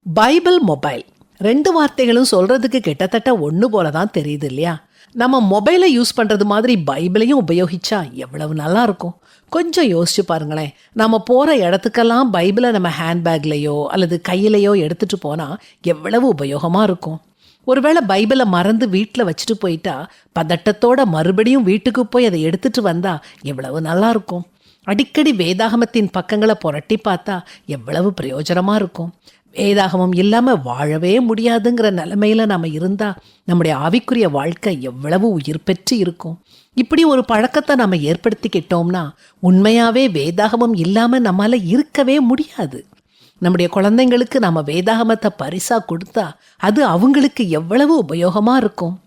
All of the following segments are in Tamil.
பைபிள், மொபைல் 2 வார்த்தைகளும் சொல்றதுக்கு கிட்டத்தட்ட ஒன்று போல தான் தெரியுது இல்லையா? நம்ம மொபைலை யூஸ் பண்ணுறது மாதிரி பைபிளையும் உபயோகிச்சா எவ்வளவு நல்லா இருக்கும். கொஞ்சம் யோசிச்சு பாருங்களேன். நம்ம போகிற இடத்துக்கெல்லாம் பைபிளை நம்ம ஹேண்ட்பேக்லேயோ அல்லது கையிலையோ எடுத்துகிட்டு போனால் எவ்வளவு உபயோகமாக இருக்கும். ஒருவேளை பைபிளை மறந்து வீட்டில் வச்சுட்டு போயிட்டா பதட்டத்தோட மறுபடியும் வீட்டுக்கு போய் அதை எடுத்துகிட்டு வந்தால் எவ்வளவு நல்லா இருக்கும். அடிக்கடி வேதாகமத்தின் பக்கங்களை புரட்டி பார்த்தா எவ்வளவு பிரயோஜனமாக இருக்கும். வேதாகமம் இல்லாமல் வாழவே முடியாதுங்கிற நிலைமையில் நம்ம இருந்தால் நம்முடைய ஆவிக்குரிய வாழ்க்கை எவ்வளவு உயிர் பெற்று இருக்கும். இப்படி ஒரு பழக்கத்தை நம்ம ஏற்படுத்திக்கிட்டோம்னா உண்மையாகவே வேதாகமம் இல்லாமல் நம்மளால் இருக்கவே முடியாது. நம்முடைய குழந்தைங்களுக்கு நம்ம வேதாகமத்தை பரிசாக கொடுத்தா அது அவங்களுக்கு எவ்வளவு உபயோகமாக இருக்கும்.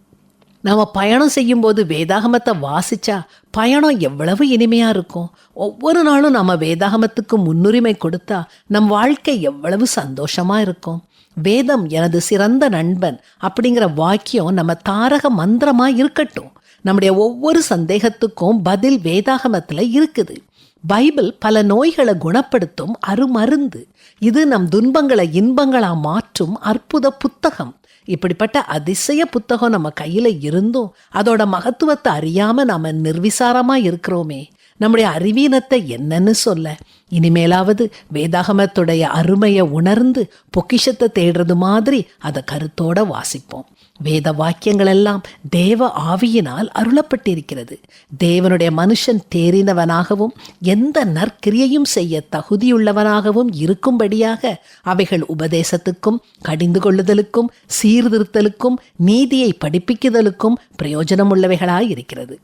நம்ம பயணம் செய்யும்போது வேதாகமத்தை வாசித்தா பயணம் எவ்வளவு இனிமையாக இருக்கும். ஒவ்வொரு நாளும் நம்ம வேதாகமத்துக்கு முன்னுரிமை கொடுத்தா நம் வாழ்க்கை எவ்வளவு சந்தோஷமாக இருக்கும். வேதம் எனது சிறந்த நண்பன் அப்படிங்கிற வாக்கியம் நம்ம தாரக மந்திரமாக இருக்கட்டும். நம்முடைய ஒவ்வொரு சந்தேகத்துக்கும் பதில் வேதாகமத்தில் இருக்குது. பைபிள் பல நோய்களை குணப்படுத்தும் அருமருந்து. இது நம் துன்பங்களை இன்பங்களாக மாற்றும் அற்புத புத்தகம். இப்படிப்பட்ட அதிசய புத்தகம் நம்ம கையில் இருந்தும் அதோட மகத்துவத்தை அறியாமல் நம்ம நிர்விசாரமாக இருக்கிறோமே. நம்முடைய அறிவீனத்தை என்னன்னு சொல்ல. இனிமேலாவது வேதாகமத்துடைய அருமையை உணர்ந்து பொக்கிஷத்தை தேடுறது மாதிரி அதை கருத்தோட வாசிப்போம். வேத வாக்கியங்கள் எல்லாம் தேவ ஆவியினால் அருளப்பட்டிருக்கிறது. தேவனுடைய மனுஷன் தேறினவனாகவும் எந்த நற்கிரியையும் செய்ய தகுதியுள்ளவனாகவும் இருக்கும்படியாக அவைகள் உபதேசத்துக்கும் கடிந்து கொள்ளுதலுக்கும் சீர்திருத்தலுக்கும் நீதியை படிப்பிக்குதலுக்கும் பிரயோஜனமுள்ளவைகளாயிருக்கிறது.